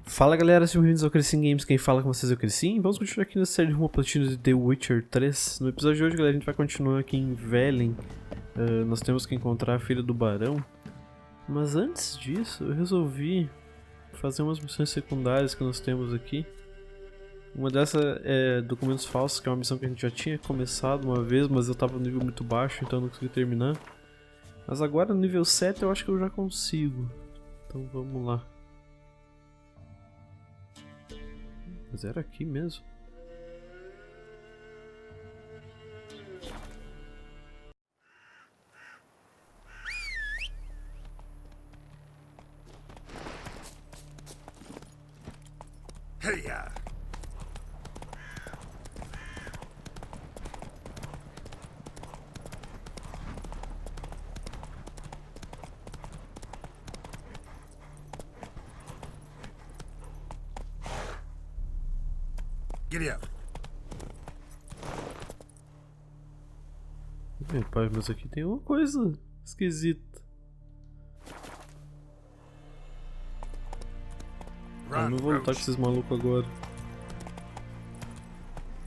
Fala galera, sejam bem-vindos ao Crescim Games, quem fala com vocês é o Crescim. Vamos continuar aqui na série Rumo, Platina de The Witcher 3. No episódio de hoje, galera, a gente vai continuar aqui em Velen. Nós temos que encontrar a filha do Barão. Mas antes disso, eu resolvi fazer umas missões secundárias que nós temos aqui. Uma dessas é documentos falsos, que é uma missão que a gente já tinha começado uma vez, mas eu tava no nível muito baixo, então eu não consegui terminar. Mas agora no nível 7 eu acho que eu já consigo. Então vamos lá. Mas era aqui mesmo. Filha. Giddy up. Meu pai, mas aqui tem uma coisa esquisita. Eu não vou lutar com esses malucos agora.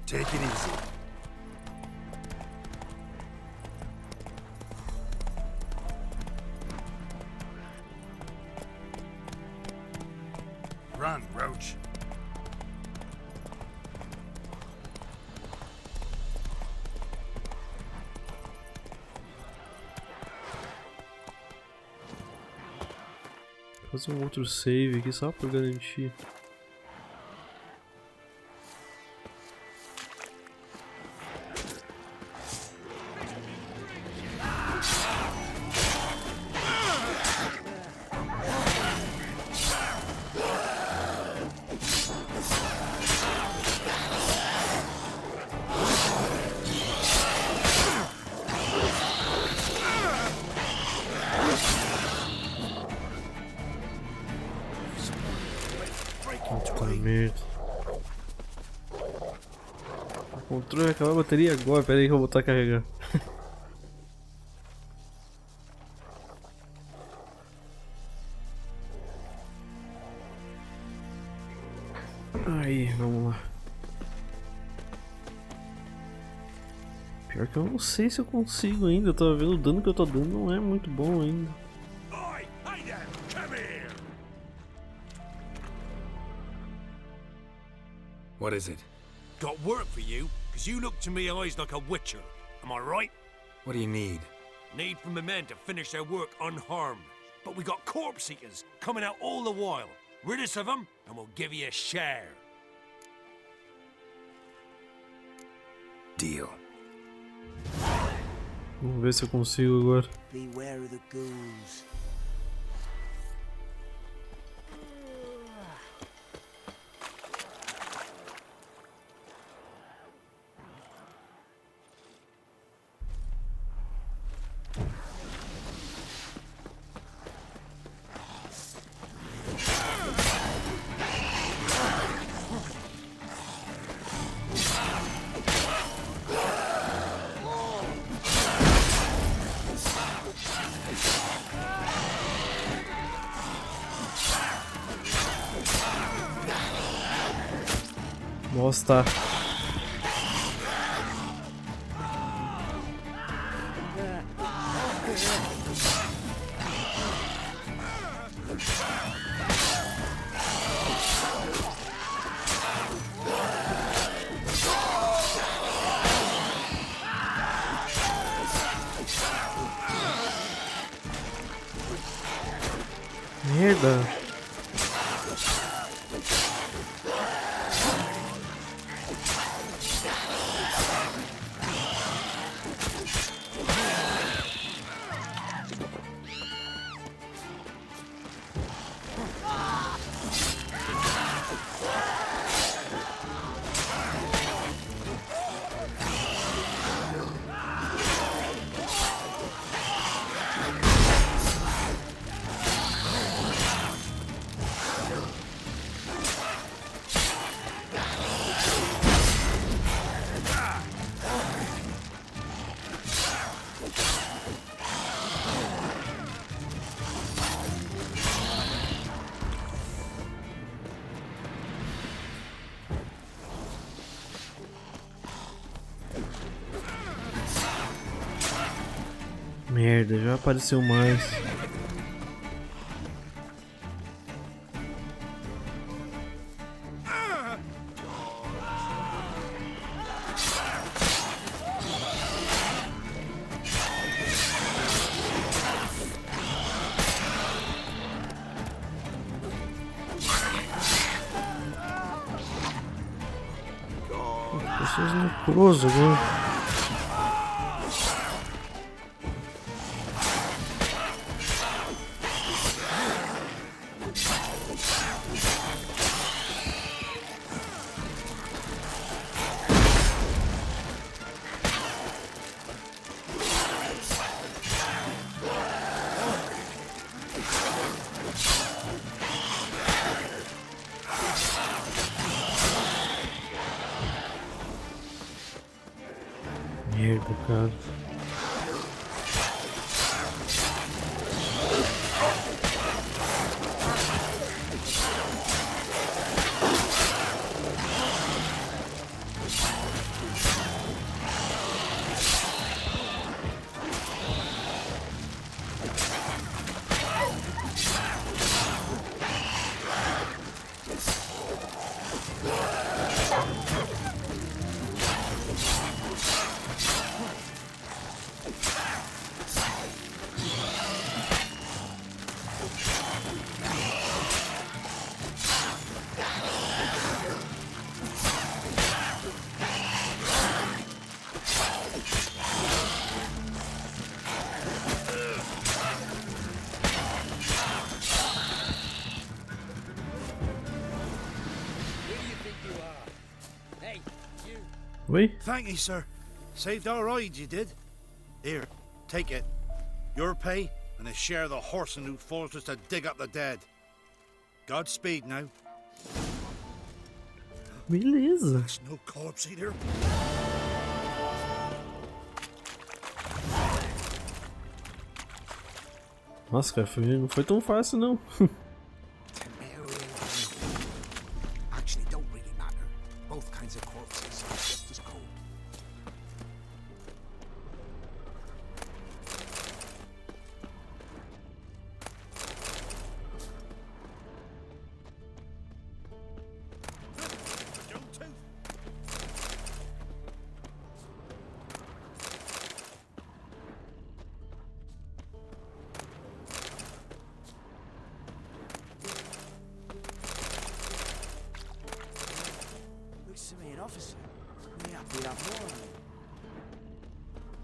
Take it easy. Run, Roach. Vou fazer um outro save aqui só pra garantir. Merda. O controle vai acabar a bateria agora, pera aí que eu vou voltar a carregar. Aí, vamos lá. Pior que eu não sei se eu consigo ainda, eu tava vendo o dano que eu tô dando não é muito bom ainda. What is it? Got work for you, because you look to me eyes like a witcher. Am I right? What do you need? Need from the men to finish their work unharmed. But we got corpse eaters coming out all the while. Rid us of them, and we'll give you a share. Deal. Vamos ver se eu consigo agora. Beware of the ghouls. Nossa, tá. Merda. Merda, já apareceu mais. Pessoas no close agora. Merda, cara. Oi? Thank you, sir. Saved our hide, you did. Here, take it. Your pay and a share of the horsing who forced us to dig up the dead. Godspeed now. Beleza. There's no corpse either. Nossa, cara, não foi tão fácil não. Actually, don't really matter. Both kinds of corpses are just as cold.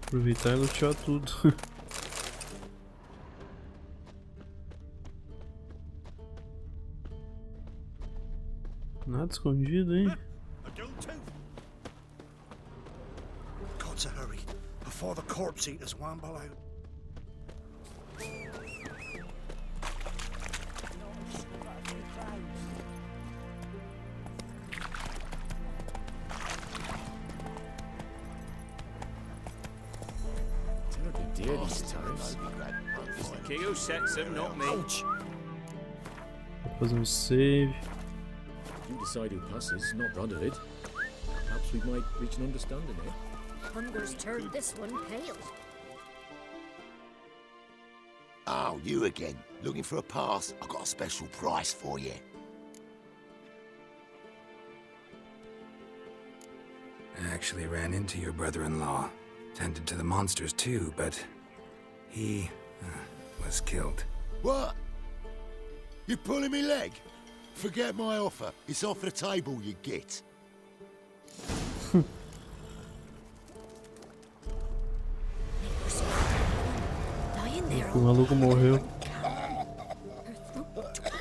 Aproveitar e lutear tudo. Nada escondido, hein? God's a hurry before the corpse eaters wamble out. Who sets him, not me. Vou fazer um save. You decide who passes, not Brotherhood. Perhaps we might reach an understanding, eh? Hunger's turned this one pale. Oh, you again. Looking for a pass? I've got a special price for you. I actually ran into your brother-in-law. Tended to the monsters too, but he was killed. What? You pulling me leg? Forget my offer. It's off the table, you git. O maluco morreu.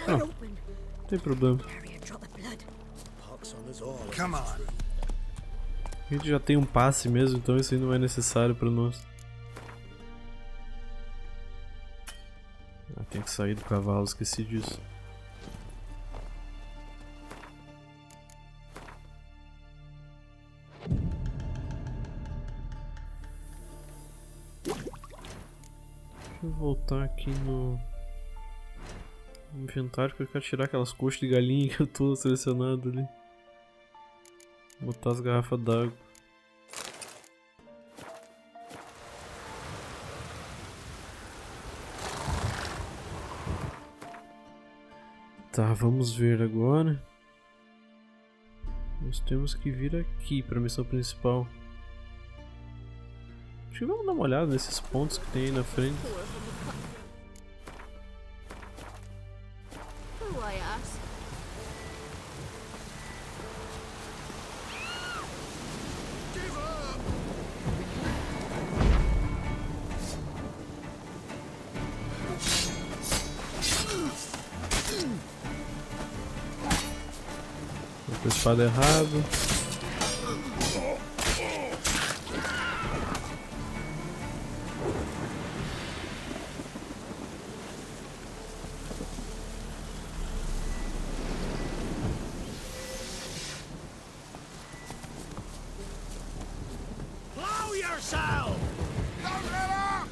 Ah, não tem problema. Come on. A gente já tem um passe mesmo, então isso aí não é necessário pra nós. Ah, tem que sair do cavalo, esqueci disso. Deixa eu voltar aqui no inventário que eu quero tirar aquelas coxas de galinha que eu tô selecionado ali. Botar as garrafas d'água. Tá, vamos ver agora. Nós temos que vir aqui para a missão principal. Acho que vamos dar uma olhada nesses pontos que tem aí na frente. Who I ask? Com a espada errado. Blow yourself! Don't let up!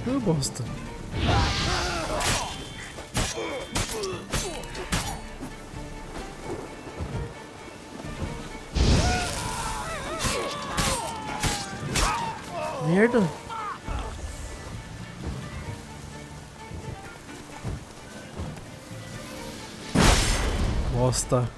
Ah, bosta. Merda. Bosta.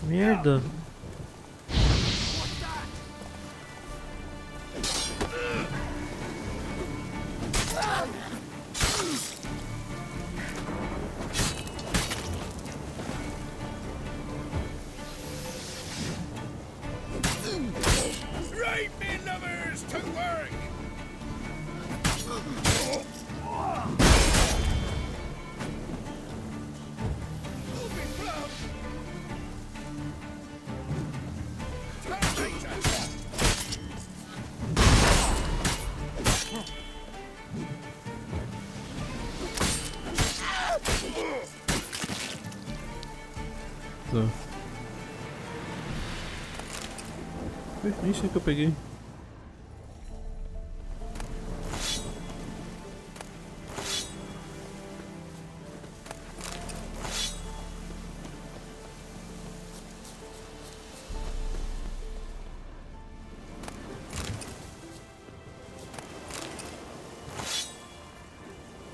Merda. Right, me lovers, to work! Tá. Nem sei que eu peguei.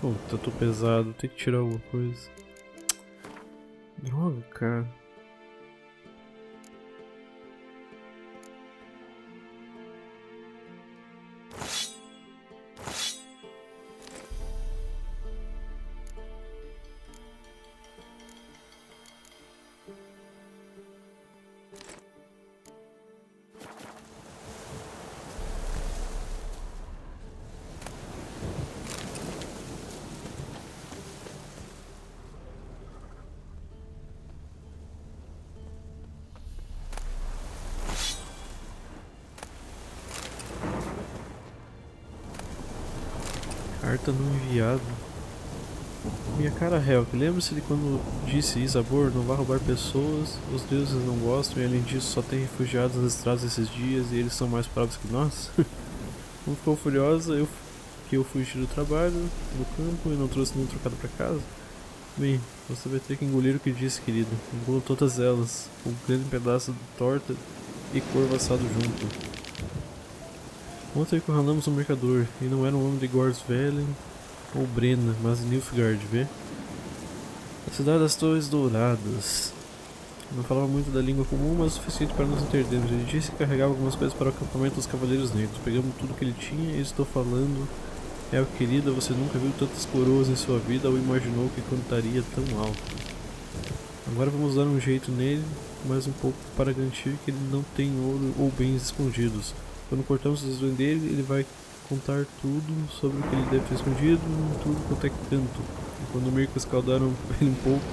Puta, tô pesado, tem que tirar alguma coisa. Droga, cara. Carta não enviada. Minha cara réu, lembra-se de quando disse Isabor não vai roubar pessoas, os deuses não gostam e além disso só tem refugiados nas estradas esses dias e eles são mais bravos que nós? Não ficou furiosa que eu fugi do trabalho, do campo e não trouxe nenhum trocado pra casa? Bem, você vai ter que engolir o que disse, querido. Engula todas elas, um grande pedaço de torta e corvo assado junto. Ontem encurralamos um mercador, e não era um homem de Gorsvelen ou Brenna, mas de Nilfgaard, vê? A cidade das Torres Douradas. Não falava muito da língua comum, mas o suficiente para nos entendermos. Ele disse que carregava algumas coisas para o acampamento dos Cavaleiros Negros. Pegamos tudo que ele tinha e estou falando... querida, você nunca viu tantas coroas em sua vida ou imaginou que cantaria tão alto. Agora vamos dar um jeito nele, mais um pouco, para garantir que ele não tem ouro ou bens escondidos. Quando cortamos os dedos dele, ele vai contar tudo sobre o que ele deve ter escondido, tudo quanto é canto. E quando o Mirko escaldar ele um pouco,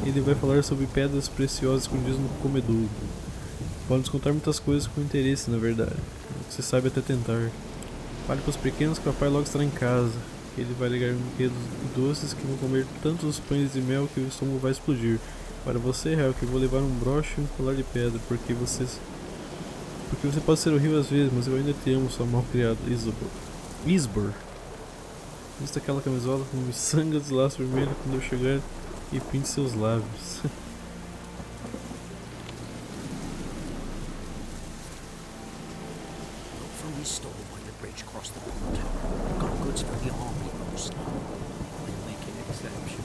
ele vai falar sobre pedras preciosas escondidas no comedouro. Pode nos contar muitas coisas com interesse, na verdade. Você sabe até tentar. Fale para os pequenos que o papai logo estará em casa. Ele vai ligar brinquedos e doces que vão comer tantos pães de mel que o estômago vai explodir. Para você, Hel, que eu vou levar um broche e um colar de pedra, porque você pode ser horrível às vezes, mas eu ainda te amo, sua mal-criada Isbor. Vista aquela camisola com miçanga de laço vermelho quando eu chegar e pinte seus lábios.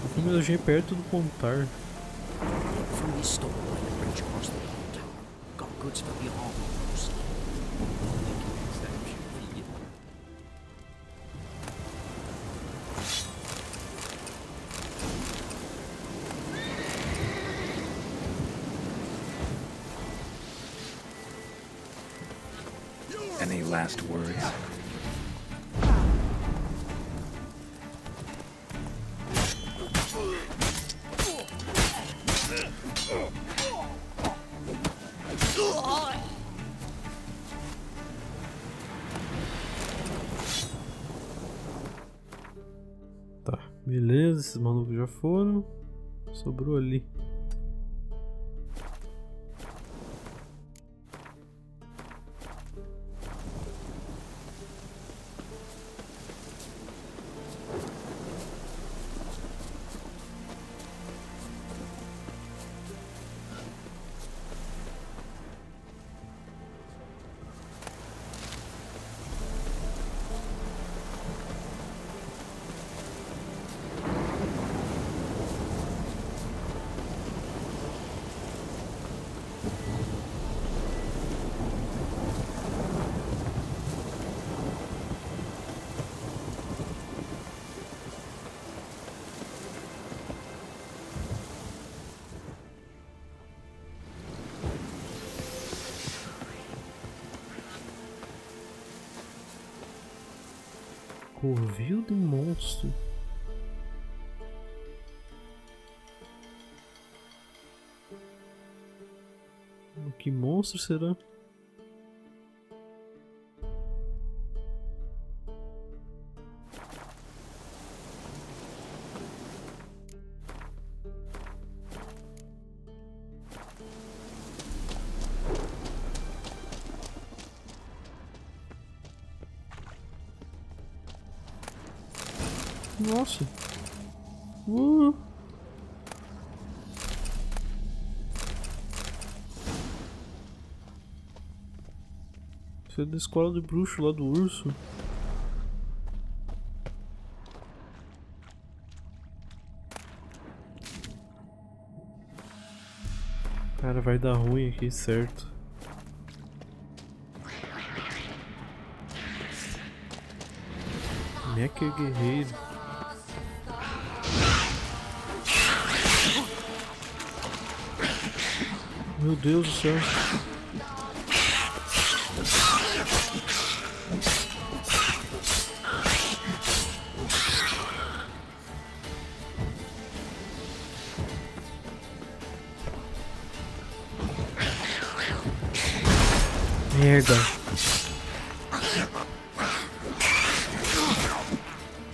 A família é perto do contar. Any last words? Tá, beleza, esses malucos já foram. Sobrou ali. Covil de monstro. Que monstro será? Nossa. Isso é da escola de bruxo lá do urso. Cara, vai dar ruim aqui, certo. Necker guerreiro. Meu Deus do céu. Merda.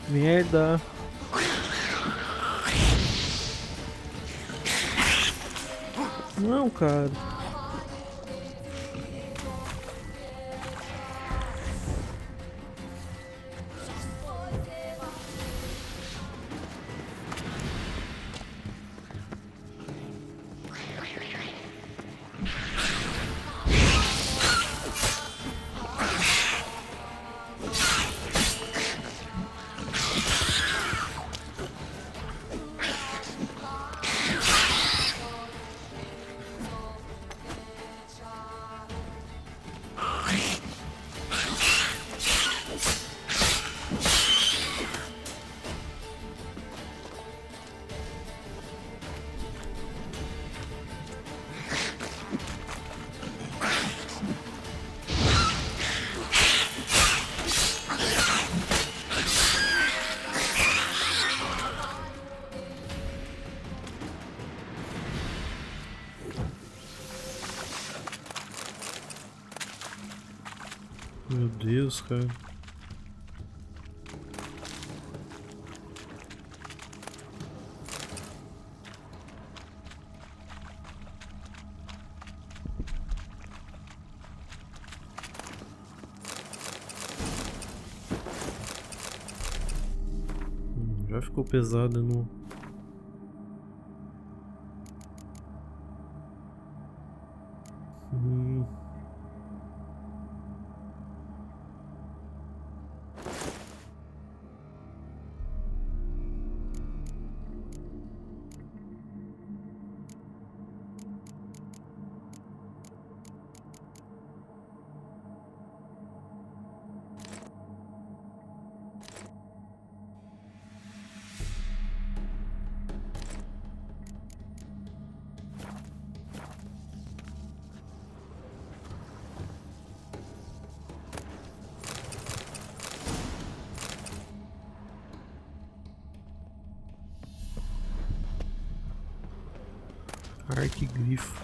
Merda. Não, cara. Meu Deus, cara. Já ficou pesado no... Arquigrifo.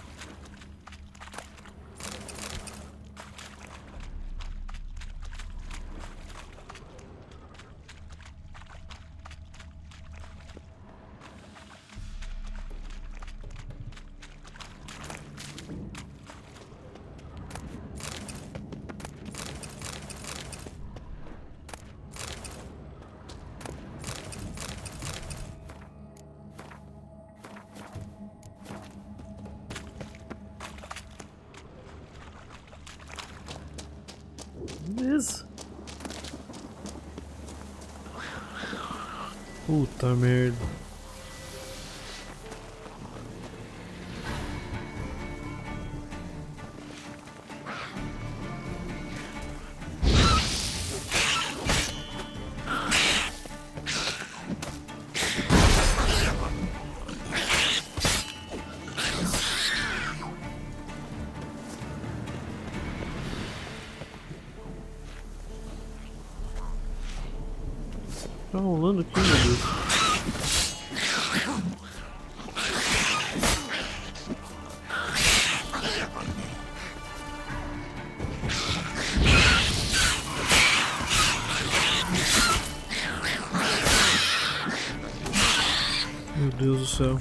Beleza. Puta merda. Tá rolando aqui, meu Deus. Meu Deus do céu.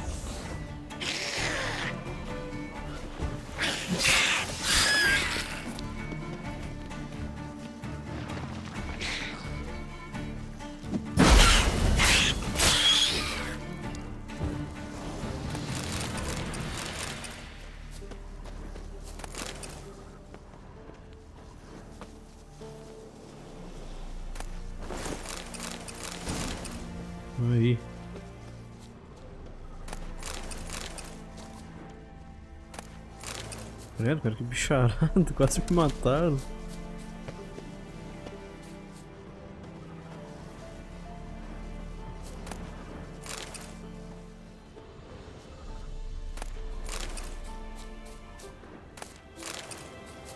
Aí. Credo, cara, que bicharada, quase me mataram.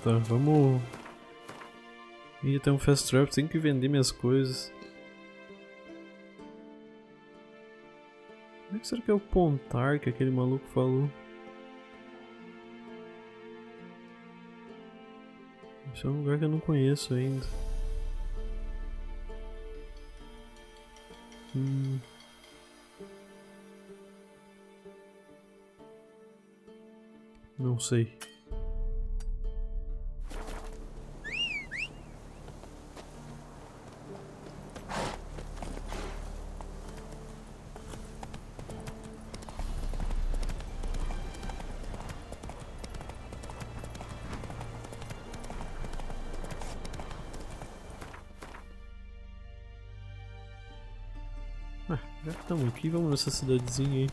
Tá, vamos... Ih, tem um fast trap, tenho que vender minhas coisas. Como é que será que é o pontar que aquele maluco falou? Esse é um lugar que eu não conheço ainda. Não sei. Já que estamos aqui, vamos nessa cidadezinha aí.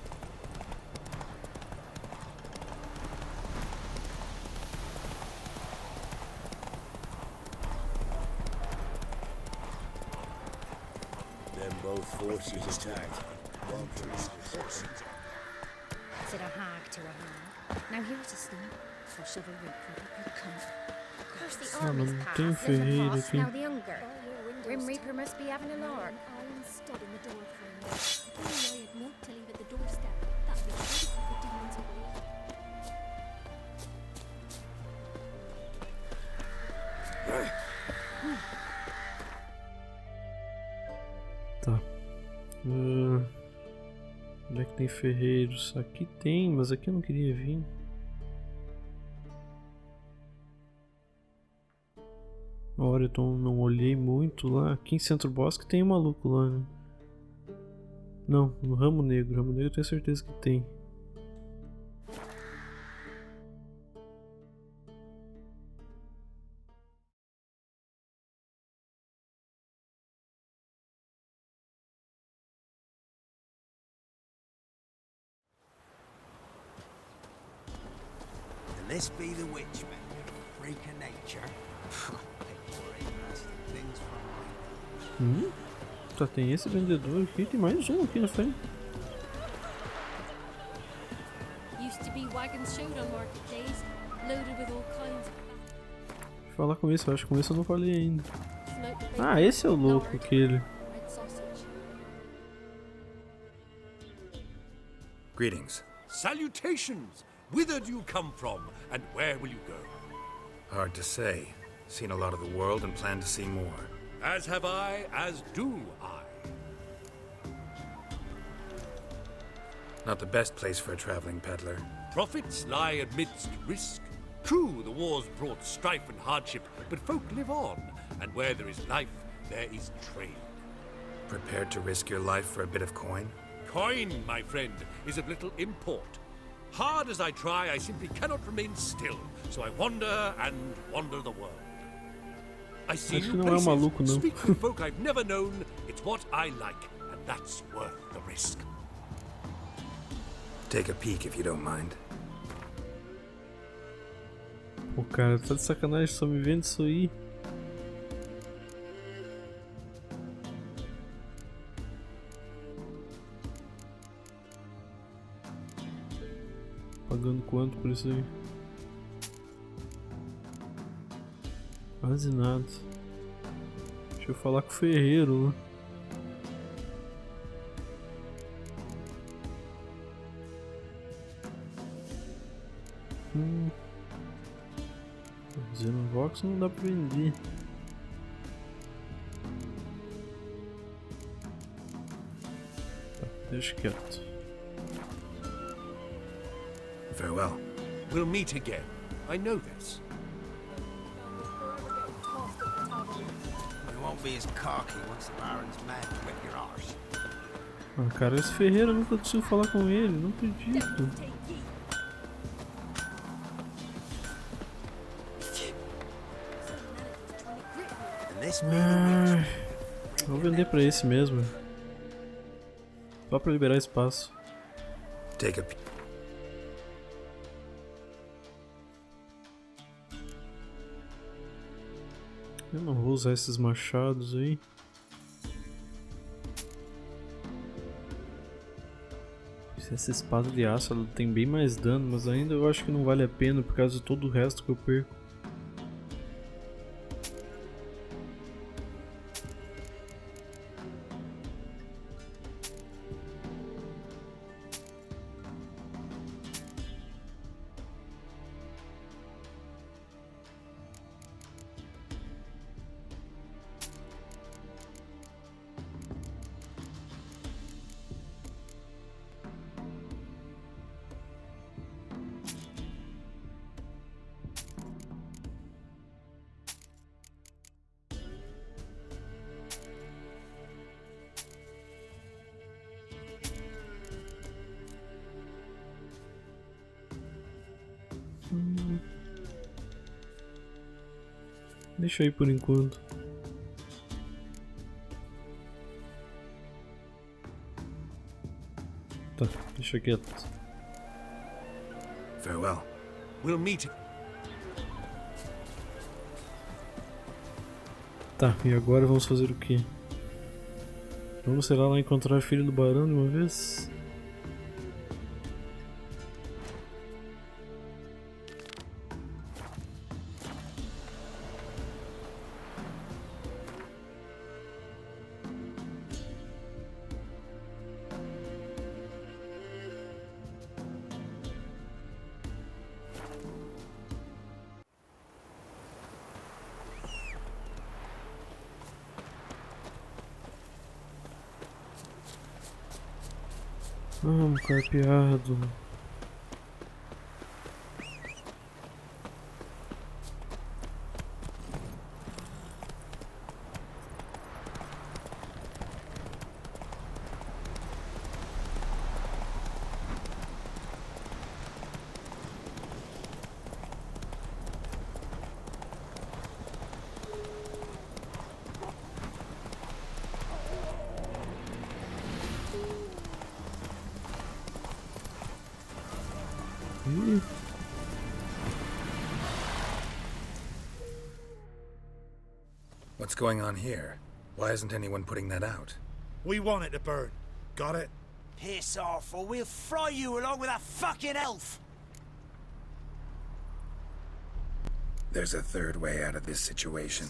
Then both forces attacked. Said a hag to a hag. Now here's a stump for chivalry could come. Curse the Ah, army's não past, tem live ferreiro across, aqui. now the hunger. Grim Reaper must be having a lark. Iron stud in the door frame. I told you I had milk to leave at the doorstep. That'd be good if the demons away. Onde é que tem ferreiros? Aqui tem, mas aqui eu não queria vir. Olha, então não olhei muito lá. Aqui em Centro Bosque tem um maluco lá, né? Não, no Ramo Negro. Ramo Negro eu tenho certeza que tem. This be the witch, man. Freak of nature. Things from Só tem esse vendedor aqui, tem mais um aqui na frente. Used to be wagons showed on market days, loaded with all kinds of Vou falar com esse, eu acho que com esse eu não falei ainda. smoked Ah, bacon, esse é o louco, lard, aquele. red sausage. Greetings. Salutations! Whither do you come from, and where will you go? Hard to say. Seen a lot of the world and plan to see more. As have I, as do I. Not the best place for a traveling peddler. Profits lie amidst risk. True, the war's brought strife and hardship, but folk live on, and where there is life, there is trade. Prepared to risk your life for a bit of coin? Coin, my friend, is of little import. Hard as I try, I simply cannot remain still, so I wander and wander the world. I see Acho que new não é places, maluco, não. speak with folk I've never known. It's what I like, and that's worth the risk. Take a peek if you don't mind. Pô, cara, tá de sacanagem, só me vende isso aí. Pagando quanto por isso aí? Quase nada. Deixa eu falar com o ferreiro, né? Xenovox não dá pra vender. Tá, deixa quieto. Farewell. We'll meet again. I know this. Tossed at the tavern. You won't be as cocky once the Baron's mad to whip your arse. Ah, cara, esse ferreiro eu nunca consigo falar com ele, não acredito. Take ye. And this be the witch. Vou vender pra esse mesmo. Só pra liberar espaço. Take a peek. Eu não vou usar esses machados aí. Essa espada de aço ela tem bem mais dano, mas ainda eu acho que não vale a pena por causa de todo o resto que eu perco. Deixa aí por enquanto. Tá, deixa quieto. Farewell. We'll meet. Tá, e agora vamos fazer o quê? Vamos, será, lá encontrar a filha do Barão de uma vez? Um carpeado. What's going on here? Why isn't anyone putting that out? We want it to burn. Got it? Piss off, or we'll fry you along with that fucking elf! There's a third way out of this situation.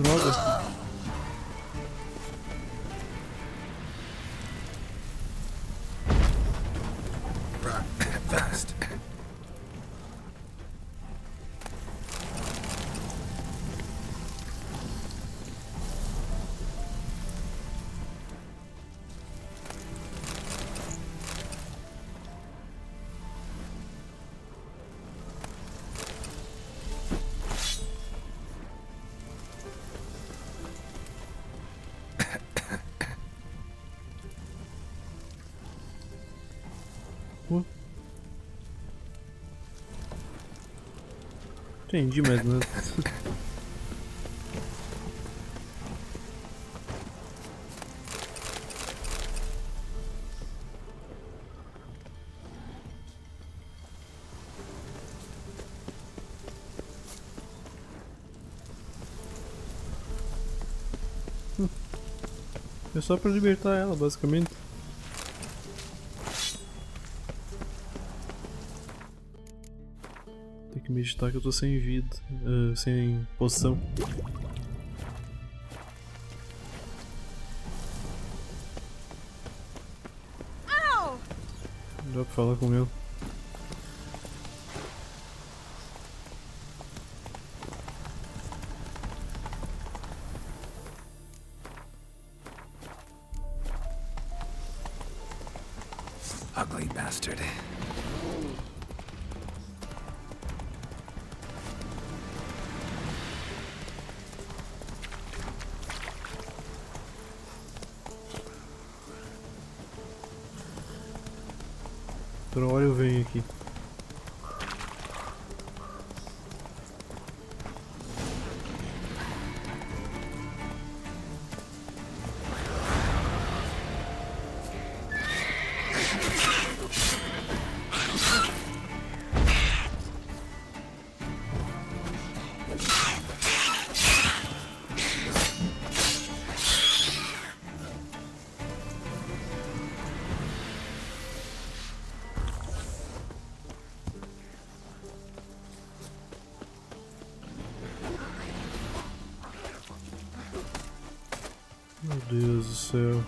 Droga. Run fast. Entendi, mas não. É só pra libertar ela, basicamente. Tem que meditar que eu tô sem vida, sem poção. Não dá pra falar com ele. Ugly bastard. Outra hora eu venho aqui. Meu Deus do céu.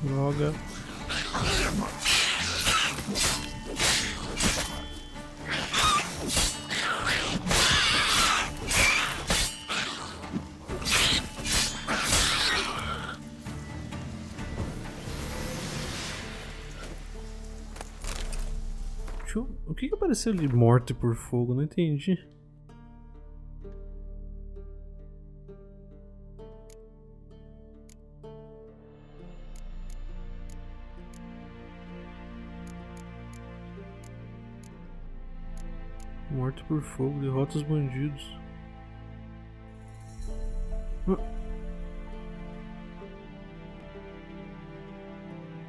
Droga. O que apareceu ali? Morte por fogo? Não entendi. morte por fogo, derrota os bandidos.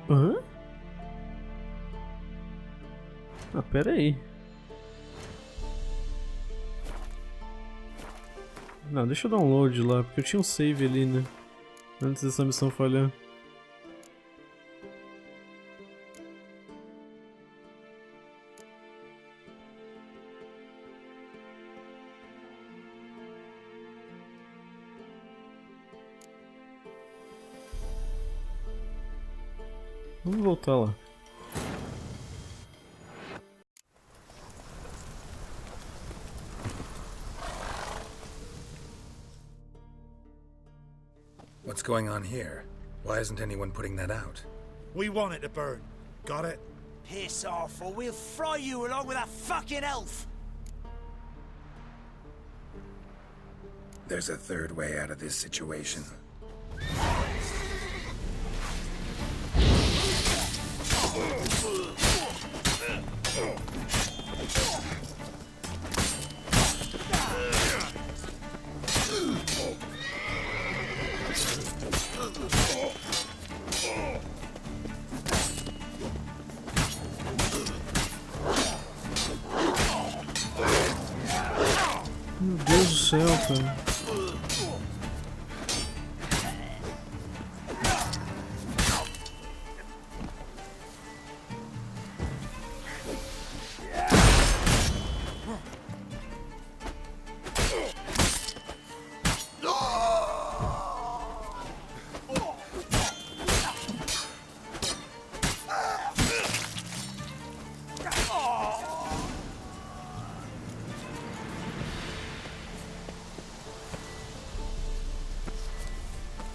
Hã? Ah, pera aí. Não, deixa eu dar um load lá, porque eu tinha um save ali, né? Antes dessa missão falhar. Vamos voltar lá. What's going on here? Why isn't anyone putting that out? We want it to burn. Got it? Piss off, or we'll fry you along with that fucking elf! There's a third way out of this situation. Meu Deus do céu, cara.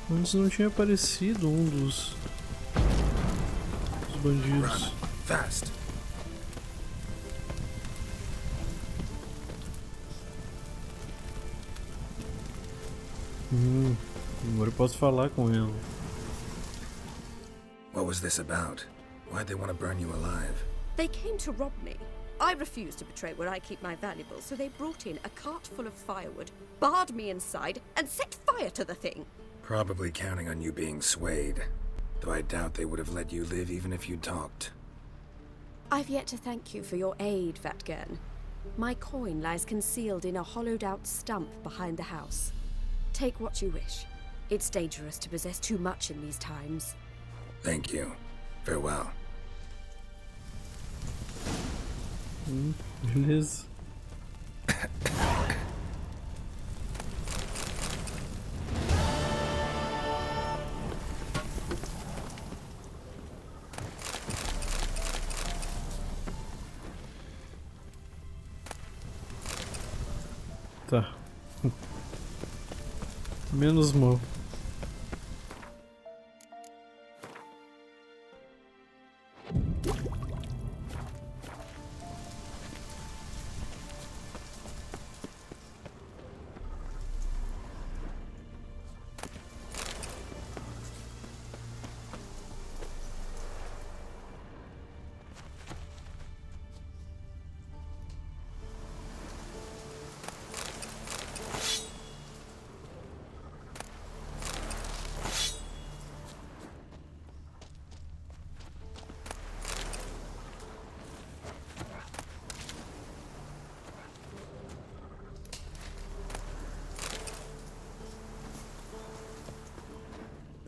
Antes não tinha aparecido um dos bandidos. Fast. Agora eu posso falar com ela. What was this about? Why'd they want to burn you alive? They came to rob me. I refused to betray where I keep my valuables, so they brought in a cart full of firewood, barred me inside, and set fire to the thing. Probably counting on you being swayed. Though I doubt they would have let you live even if you talked. I've yet to thank you for your aid, Vatgern. My coin lies concealed in a hollowed-out stump behind the house. Take what you wish. It's dangerous to possess too much in these times. Thank you. Farewell. Beleza. Tá. Menos mal.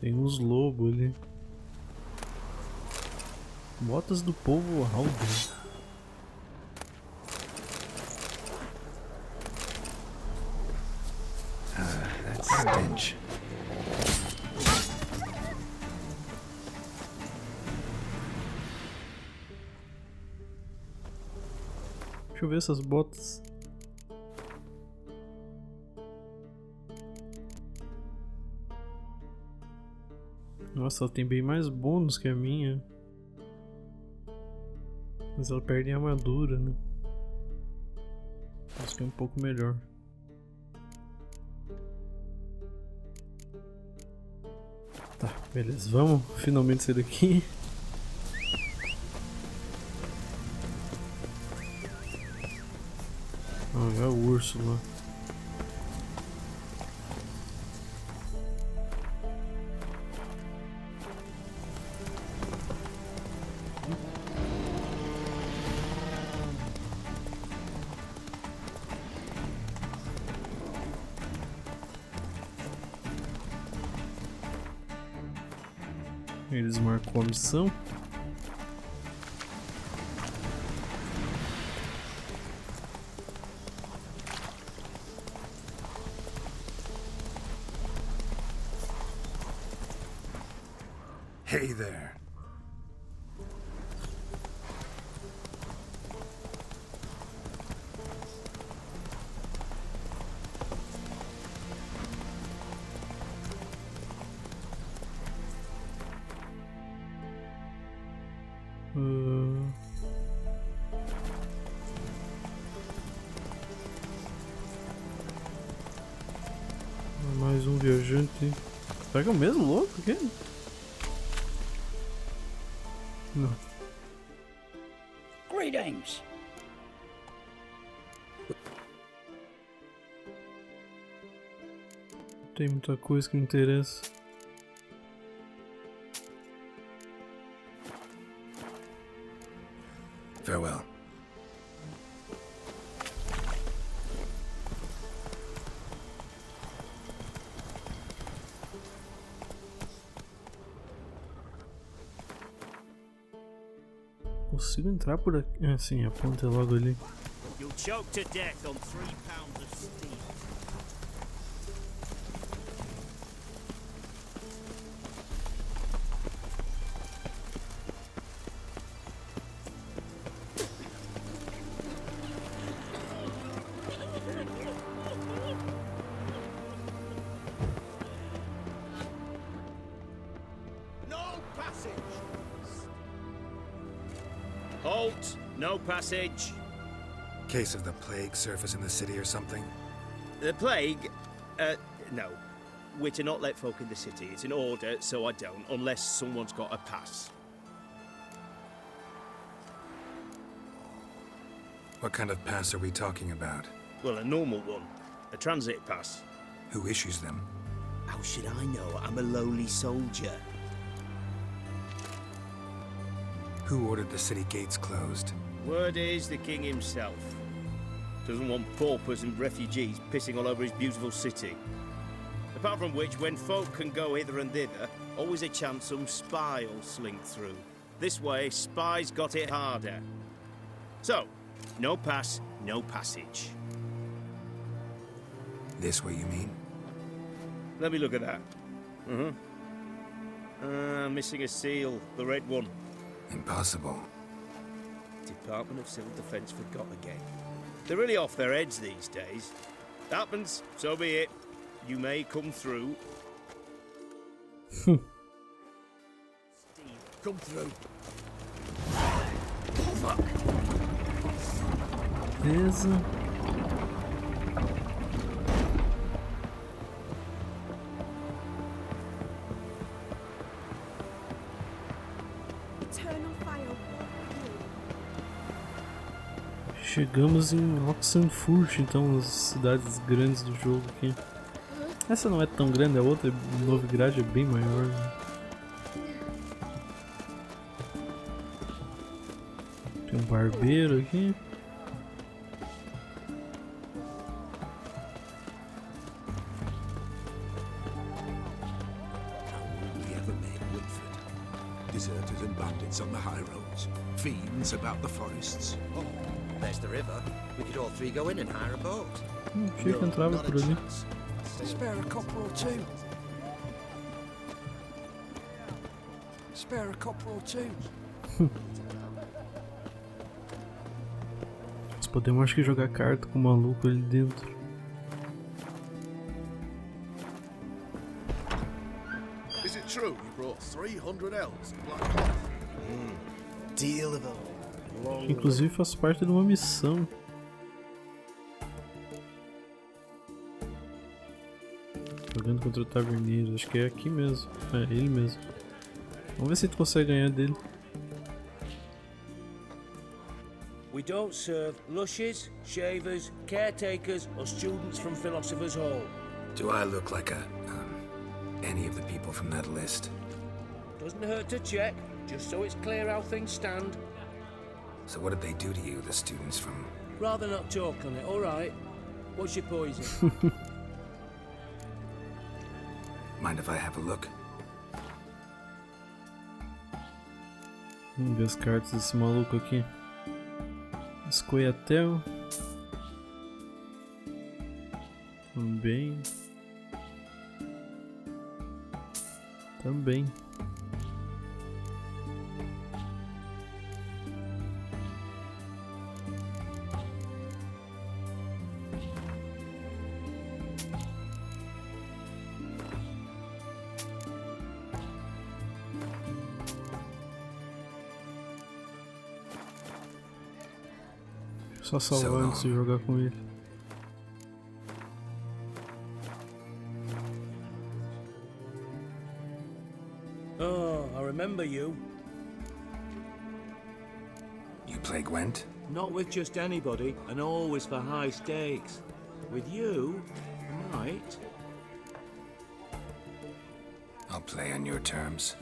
Tem uns lobos ali. Botas do povo Alder. That's stench. Deixa eu ver essas botas. Nossa, ela tem bem mais bônus que a minha. Mas ela perde a armadura, né? Acho que é um pouco melhor. Tá, beleza. Vamos finalmente sair daqui. É o urso lá. Eles marcou a missão. Hey there. Mais um viajante. Será que é o mesmo louco aqui? Não. Greetings. Tem muita coisa que me interessa. Farewell. Consigo entrar por aqui? Ah, sim, a ponta é logo ali. You'll choke to death on 3 pounds of steel. Halt! No passage. Case of the plague surface in the city or something? The plague? No. We're to not let folk in the city. It's an order, so I don't, unless someone's got a pass. What kind of pass are we talking about? Well, a normal one. A transit pass. Who issues them? How should I know? I'm a lowly soldier. Who ordered the city gates closed? Word is the king himself. Doesn't want paupers and refugees pissing all over his beautiful city. Apart from which, when folk can go hither and thither, always a chance some spy will slink through. This way, spies got it harder. So, no pass, no passage. This way, you mean? Let me look at that. Missing a seal, the red one. Impossible. Department of Civil Defense forgot again. They're really off their heads these days. Happens, so be it. You may come through. Steve, come through. Fuck. Beleza. Chegamos em Oxenfurt, então, as cidades grandes do jogo aqui. Essa não é tão grande, a outra, Novigrad, é bem maior. Né? Tem um barbeiro aqui. Deserters and bandits on the high roads. Fiends about the forests. Oh, there's the river. We could all three go in and hire a boat. Achei que entrava por ali. Spare a copper or two. Spare a copper or two. Nós podemos, acho que, jogar carta com o maluco ali dentro. Is it true you brought 300 elves of black cloth? Deal of all. Que, inclusive, faz parte de uma missão. Jogando contra o taverneiro, acho que é aqui mesmo. É, ele mesmo. Vamos ver se tu consegue ganhar dele. We don't serve lushes, shavers, caretakers, or students from Philosopher's Hall. Do I look like any of the people from that list? Doesn't hurt to check, just so it's clear how things stand. So what did they do to you, the students from... Rather not talk on it, alright? What's your poison? Mind if I have a look? Vamos ver as cartas desse maluco aqui. Escoiatel. Também. Também. Só salvar antes de jogar com ele. Oh, I remember you. You play Gwent? Not with just anybody, and always for high stakes. With you, I might. I'll play on your terms.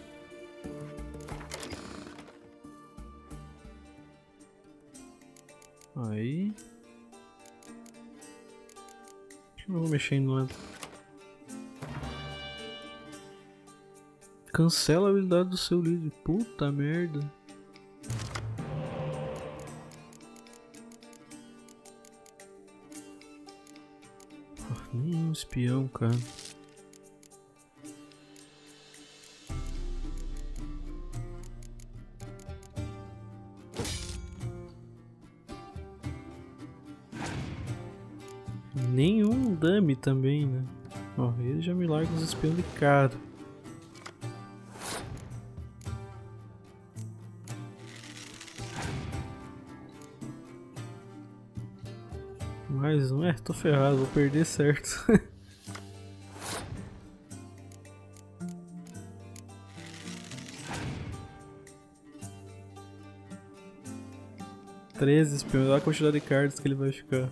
Aí. Acho que não vou mexer em nada. Cancela a habilidade do seu líder. Puta merda. Nenhum espião, cara. Nenhum dummy também, né? Ó, ele já me larga os espiões de cara. Mais um? Tô ferrado, vou perder certo. Treze espiões, olha a quantidade de cartas que ele vai ficar.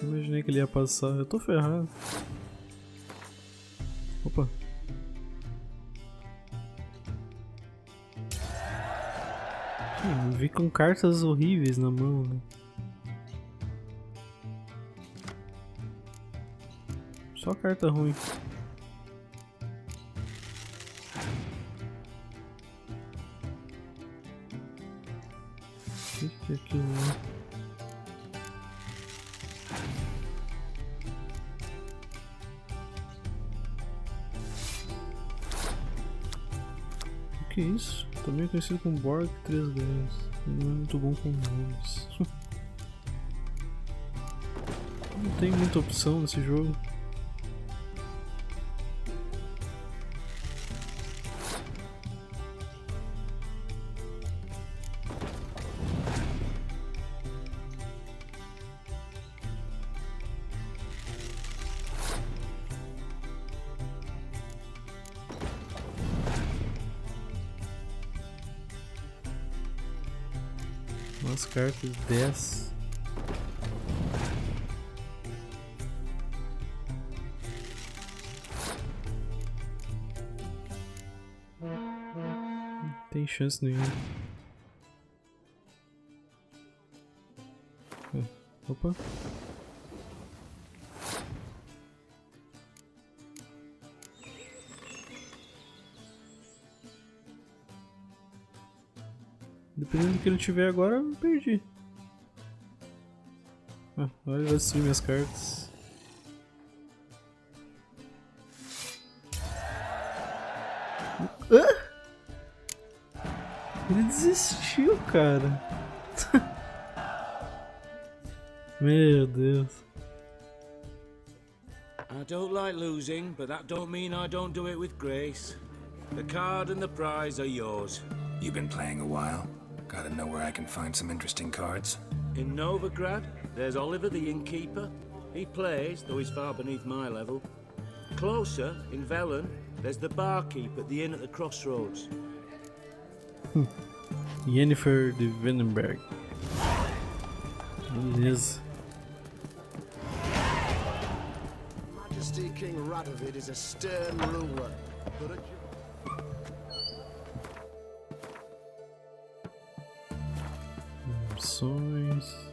Imaginei que ele ia passar, eu tô ferrado. Opa. Vi com cartas horríveis na mão, né? Só carta ruim. O que é aquilo, né? O que é isso? Também conhecido como Borg 3 ganhamos. Ele não é muito bom com nomes. Não tem muita opção nesse jogo. As cartas 10. Não tem chance nenhuma. Opa. Dependendo do que ele tiver agora, eu perdi. Olha, vai destruir minhas cartas. Ele desistiu, cara. Meu Deus. I don't like losing, but that don't mean I don't do it with grace. The card and the prize are yours. You've been playing a while? Gotta know where I can find some interesting cards. In Novigrad, there's Oliver the innkeeper. He plays, though he's far beneath my level. Closer, in Velen, there's the barkeep at the inn at the crossroads. Yennefer de Venenberg. Beleza. Majesty King Radovid is a stern ruler, but Missões.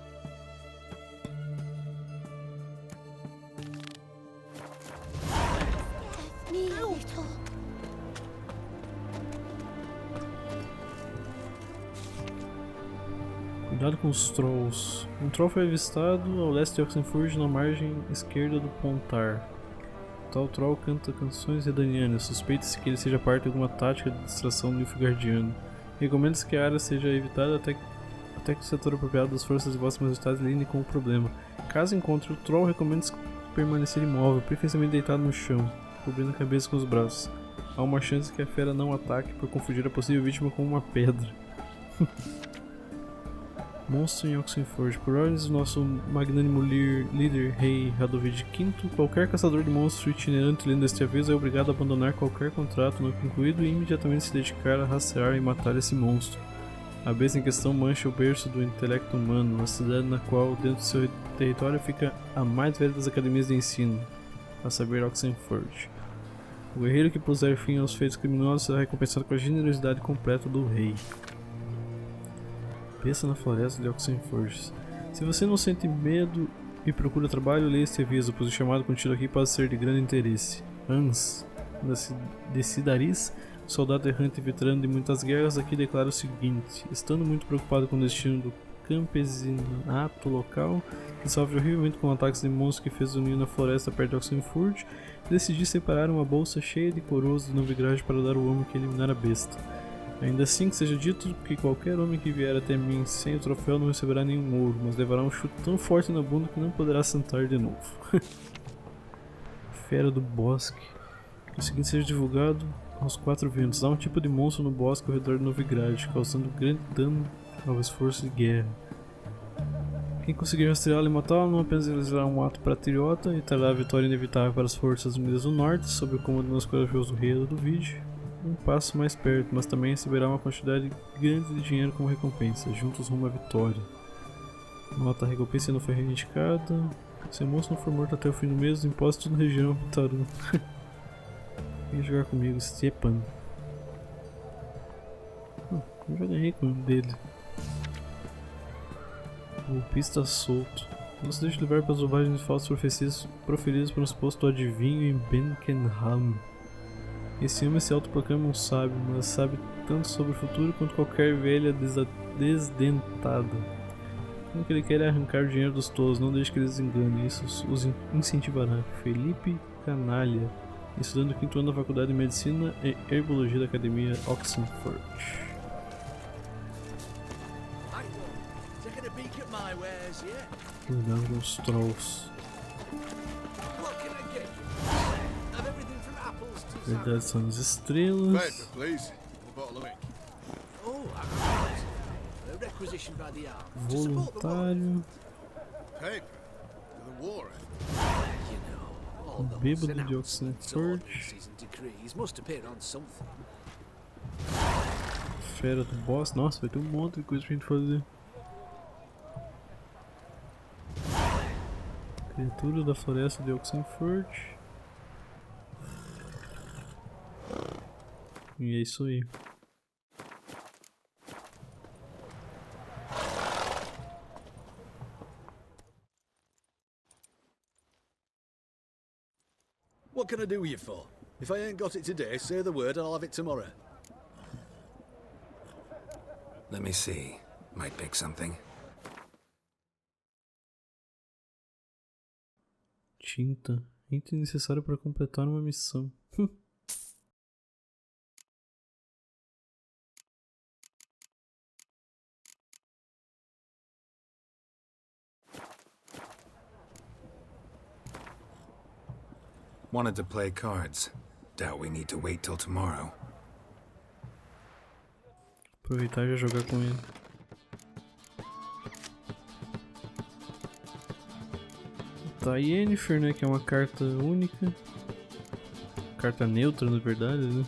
Cuidado com os trolls. Um troll foi avistado ao leste de Oxenford, na margem esquerda do Pontar. O tal troll canta canções redanianas. Suspeita-se que ele seja parte de alguma tática de distração nilfgaardiana. Recomenda-se que a área seja evitada até que o setor apropriado das forças de vossas majestades lidem com o problema. Caso encontre o troll, recomenda-se permanecer imóvel, preferencialmente deitado no chão, cobrindo a cabeça com os braços. Há uma chance que a fera não ataque por confundir a possível vítima com uma pedra. Monstro em Oxenford. Por ordens do nosso magnânimo líder rei Radovid V, qualquer caçador de monstros itinerante lendo este aviso é obrigado a abandonar qualquer contrato não concluído e imediatamente se dedicar a rastrear e matar esse monstro. A besta em questão mancha o berço do intelecto humano, a cidade na qual, dentro do seu território, fica a mais velha das academias de ensino, a saber, Oxenford. O guerreiro que puser fim aos feitos criminosos será recompensado com a generosidade completa do rei. Besta na floresta de Oxenford. Se você não sente medo e procura trabalho, leia este aviso, pois o chamado contido aqui pode ser de grande interesse. Hans, de Cidaris, soldado errante e veterano de muitas guerras, aqui declara o seguinte: estando muito preocupado com o destino do campesinato local, que sofre horrivelmente com ataques de monstros que fez o ninho na floresta perto de Oxenford, decidi separar uma bolsa cheia de coroas de novigrade para dar ao homem que eliminar a besta. Ainda assim que seja dito que qualquer homem que vier até mim sem o troféu não receberá nenhum ouro, mas levará um chute tão forte na bunda que não poderá sentar de novo. Fera do bosque. Que o seguinte seja divulgado aos 4 ventos. Há um tipo de monstro no bosque ao redor de Novigrad, causando grande dano ao esforço de guerra. Quem conseguir rastreá-lo e matá-lo não apenas realizará um ato patriota e trará a vitória inevitável para as forças unidas do norte, sob o comando do nosso corajoso rei do vídeo, um passo mais perto, mas também receberá uma quantidade grande de dinheiro como recompensa, juntos rumo à vitória. Nota: a recompensa não foi reivindicada. Se o monstro não for morto até o fim do mês, os impostos na região aumentarão. Vem jogar comigo, Stjepan. Eu já ganhei com o dele. Golpista solto. Não se deixe levar pelas bobagens de falsas profecias proferidas pelo suposto adivinho em Benkenham. Esse homem se autoproclama um sábio, mas sabe tanto sobre o futuro quanto qualquer velha desdentada. O que ele quer é arrancar o dinheiro dos tolos, não deixe que eles enganem, isso os incentivará. Felipe Canalha, estudando o 5º ano da Faculdade de Medicina e Herbologia da Academia Oxenford. Cuidado com os trolls. Verdade são as estrelas. Voluntário. Bêbado de Oxenford. Fera do boss. Nossa, vai ter um monte de coisa pra gente fazer. Criatura da floresta de Oxenford. E é isso aí. What can I do you for? If I ain't got it today, say the word and I'll have it tomorrow. Let me see. Might pick something. Tinta. Item necessário para completar uma missão. Wanted to play cards. Doubt we need to wait till tomorrow. Aproveitar e já jogar com ele. enfrentar a Yennefer, né? Que é uma carta única. Carta neutra, na verdade, né?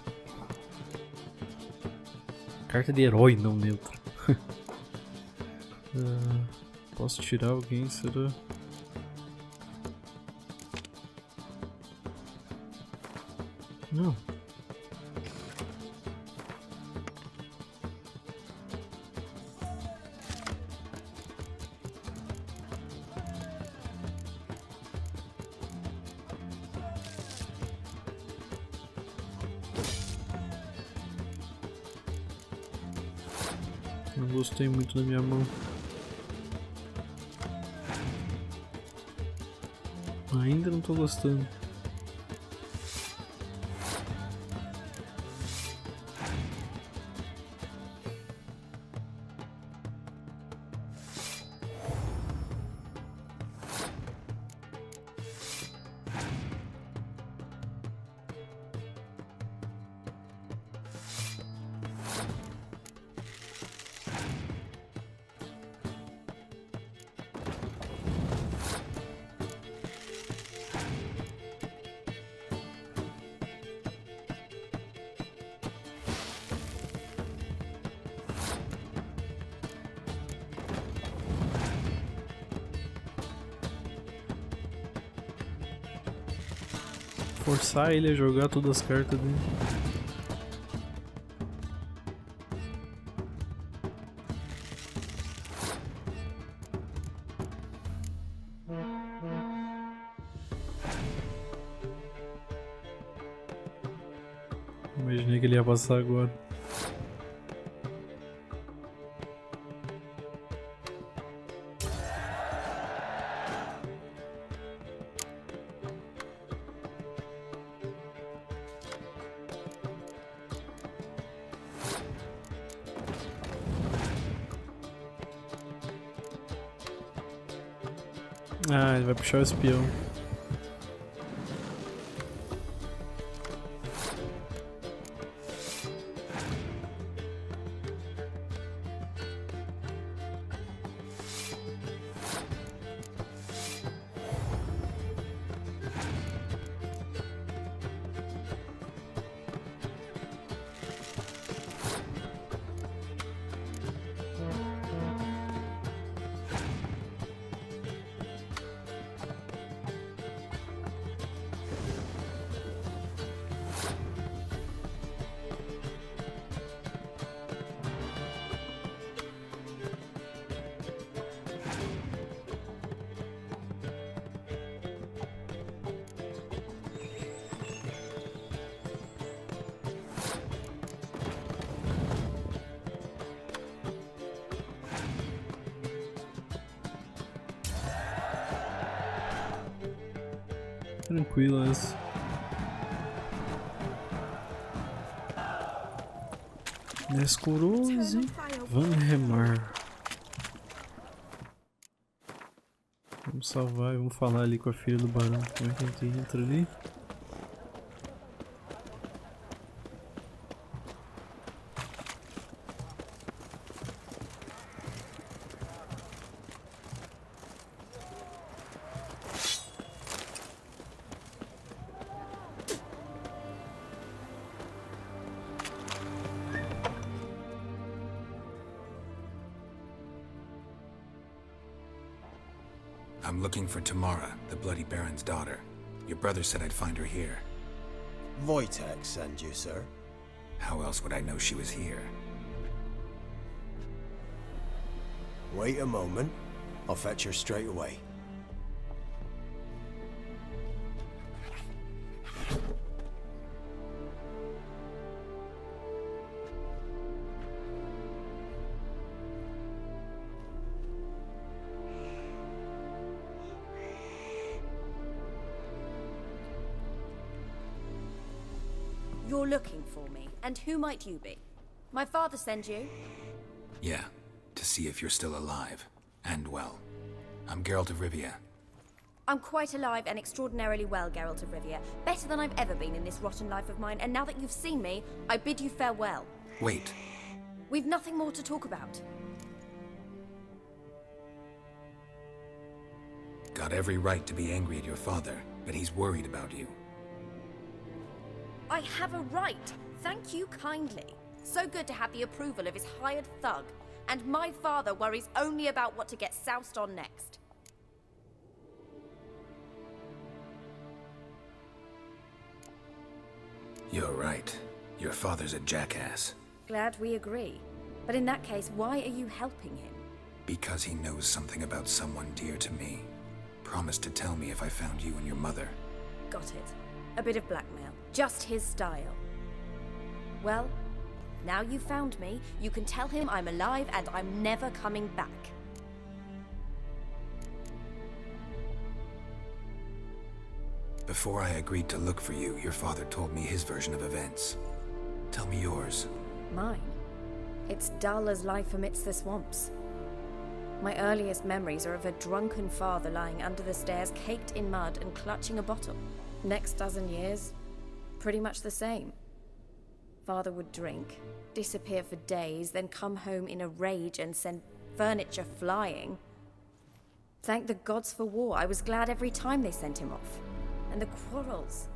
Carta de herói, não neutra. Posso tirar alguém, será? Não. Não gostei muito da minha mão. Ainda não tô gostando. Forçar ele a jogar todas as cartas dele. Imaginei que ele ia passar agora. Ah, ele vai puxar o espião. Tranquilo essa. Nescurose, vamos remar. Vamos salvar e vamos falar ali com a filha do barão. Como é que a gente entra ali? I'm looking for Tamara, the Bloody Baron's daughter. Your brother said I'd find her here. Wojtek sent you, sir. How else would I know she was here? Wait a moment. I'll fetch her straight away. You're looking for me, and who might you be? My father sent you? Yeah, to see if you're still alive. And well. I'm Geralt of Rivia. I'm quite alive and extraordinarily well, Geralt of Rivia. Better than I've ever been in this rotten life of mine, and now that you've seen me, I bid you farewell. Wait. We've nothing more to talk about. Got every right to be angry at your father, but he's worried about you. I have a right. Thank you kindly. So good to have the approval of his hired thug. And my father worries only about what to get soused on next. You're right. Your father's a jackass. Glad we agree. But in that case, why are you helping him? Because he knows something about someone dear to me. Promised to tell me if I found you and your mother. Got it. A bit of blackmail. Just his style. Well, now you've found me, you can tell him I'm alive and I'm never coming back. Before I agreed to look for you, your father told me his version of events. Tell me yours. Mine? It's dull as life amidst the swamps. My earliest memories are of a drunken father lying under the stairs, caked in mud and clutching a bottle. Next dozen years, pretty much the same. Father would drink, disappear for days, then come home in a rage and send furniture flying. Thank the gods for war. I was glad every time they sent him off. And the quarrels.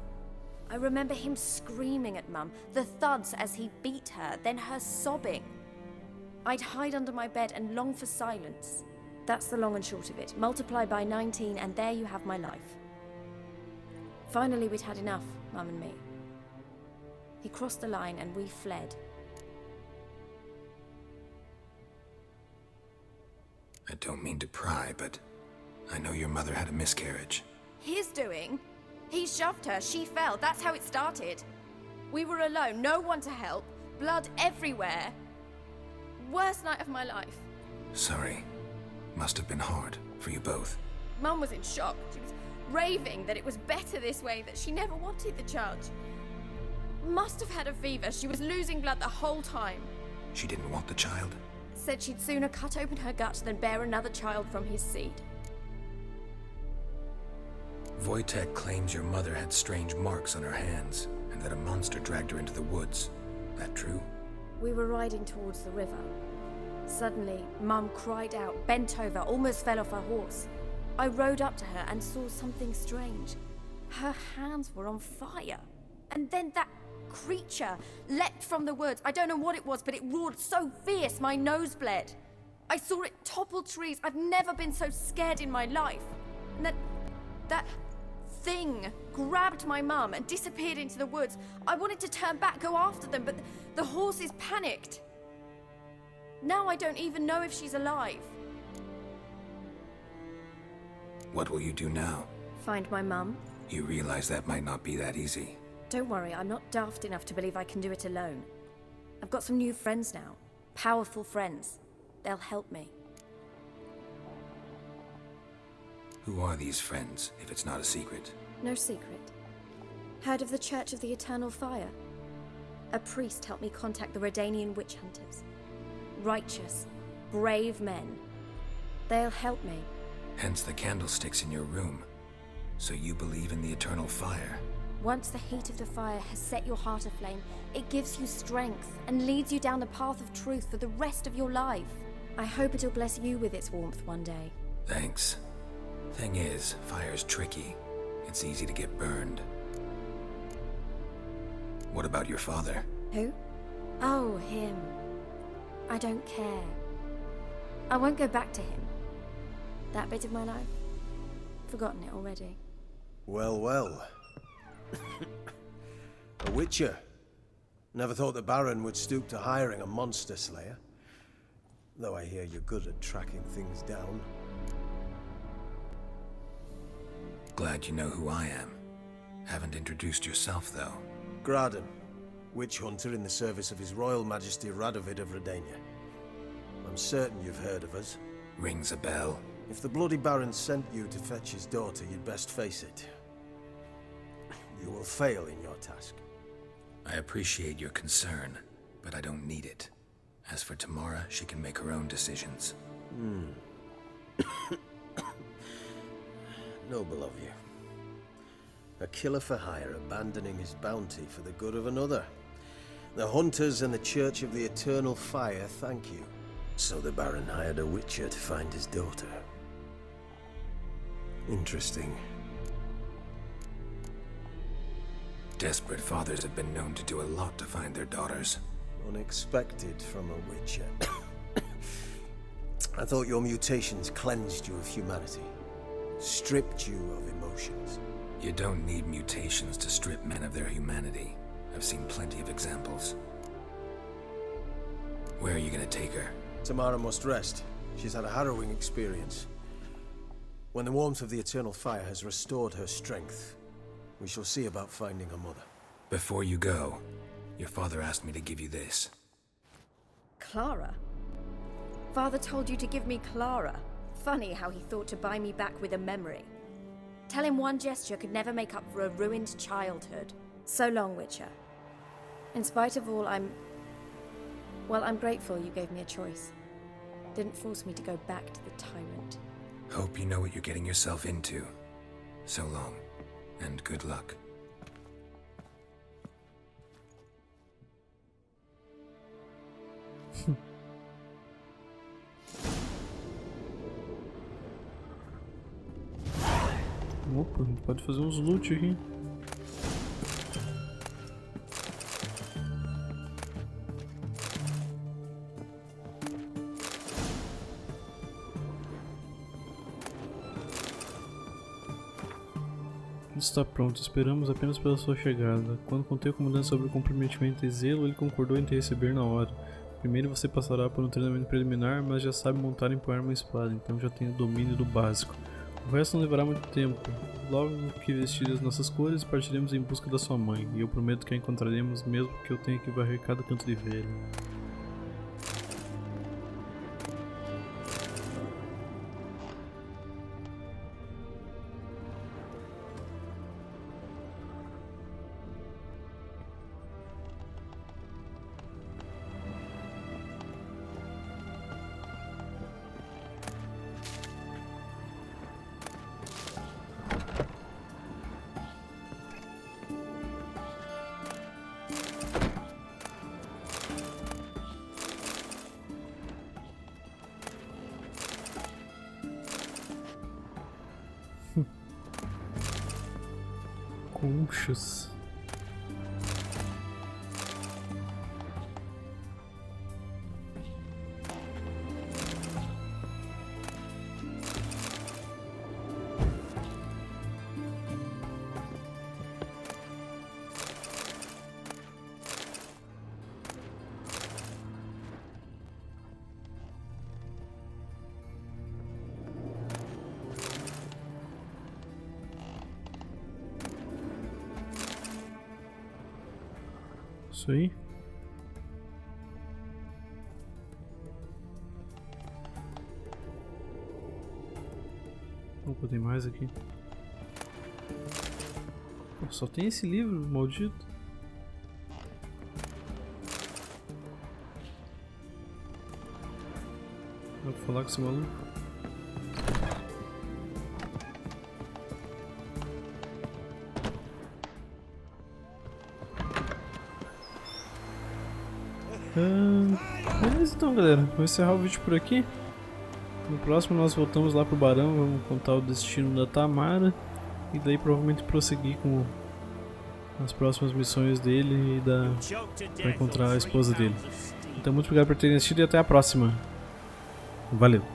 I remember him screaming at Mum, the thuds as he beat her, then her sobbing. I'd hide under my bed and long for silence. That's the long and short of it. Multiply by 19 and there you have my life. Finally we'd had enough, Mum and me. He crossed the line and we fled. I don't mean to pry, but I know your mother had a miscarriage. His doing? He shoved her, she fell, that's how it started. We were alone, no one to help, blood everywhere. Worst night of my life. Sorry. Must have been hard for you both. Mum was in shock. She was raving that it was better this way, that she never wanted the charge. Must have had a fever. She was losing blood the whole time. She didn't want the child? Said she'd sooner cut open her gut than bear another child from his seed. Wojtek claims your mother had strange marks on her hands, and that a monster dragged her into the woods. That true? We were riding towards the river. Suddenly, Mum cried out, bent over, almost fell off her horse. I rode up to her and saw something strange. Her hands were on fire. And then that creature leapt from the woods. I don't know what it was, but it roared so fierce my nose bled. I saw it topple trees. I've never been so scared in my life. And that thing grabbed my mum and disappeared into the woods. I wanted to turn back, go after them, but the horses panicked. Now I don't even know if she's alive. What will you do now? Find my mum. You realize that might not be that easy. Don't worry, I'm not daft enough to believe I can do it alone. I've got some new friends now. Powerful friends. They'll help me. Who are these friends, if it's not a secret? No secret. Heard of the Church of the Eternal Fire? A priest helped me contact the Redanian witch hunters. Righteous, brave men. They'll help me. Hence the candlesticks in your room. So you believe in the eternal fire? Once the heat of the fire has set your heart aflame, it gives you strength and leads you down the path of truth for the rest of your life. I hope it'll bless you with its warmth one day. Thanks. Thing is, fire's tricky. It's easy to get burned. What about your father? Who? Oh, him. I don't care. I won't go back to him. That bit of my life? Forgotten it already. Well, well. A witcher. Never thought the Baron would stoop to hiring a monster slayer. Though I hear you're good at tracking things down. Glad you know who I am. Haven't introduced yourself, though. Graden, witch hunter in the service of His Royal Majesty Radovid of Redania. I'm certain you've heard of us. Rings a bell. If the bloody Baron sent you to fetch his daughter, you'd best face it. You will fail in your task. I appreciate your concern, but I don't need it. As for Tamara, she can make her own decisions. Noble of you. A killer for hire abandoning his bounty for the good of another. The hunters and the Church of the Eternal Fire thank you. So the Baron hired a witcher to find his daughter. Interesting. Desperate fathers have been known to do a lot to find their daughters. Unexpected from a witcher. I thought your mutations cleansed you of humanity, stripped you of emotions. You don't need mutations to strip men of their humanity. I've seen plenty of examples. Where are you gonna take her? Tamara must rest. She's had a harrowing experience. When the warmth of the eternal fire has restored her strength, we shall see about finding her mother. Before you go, your father asked me to give you this. Clara? Father told you to give me Clara. Funny how he thought to buy me back with a memory. Tell him one gesture could never make up for a ruined childhood. So long, Witcher. In spite of all, I'm grateful you gave me a choice. Didn't force me to go back to the tyrant. Hope you know what you're getting yourself into. So long, and good luck. Opa, a gente pode fazer uns loot aqui. Está pronto, esperamos apenas pela sua chegada. Quando contei ao comandante sobre o comprometimento e zelo, ele concordou em te receber na hora. Primeiro você passará por um treinamento preliminar, mas já sabe montar e empunhar uma espada, então já tem o domínio do básico. O resto não levará muito tempo. Logo que vestir as nossas cores, partiremos em busca da sua mãe, e eu prometo que a encontraremos mesmo que eu tenha que varrer cada canto de velho. Conchas. Isso aí. Opa, tem mais aqui. Pô, só tem esse livro, maldito. Dá pra falar com esse maluco? Beleza, então galera, vou encerrar o vídeo por aqui. No próximo nós voltamos lá pro Barão, vamos contar o destino da Tamara e daí provavelmente prosseguir com as próximas missões dele e pra encontrar a esposa dele. Então muito obrigado por terem assistido e até a próxima. Valeu!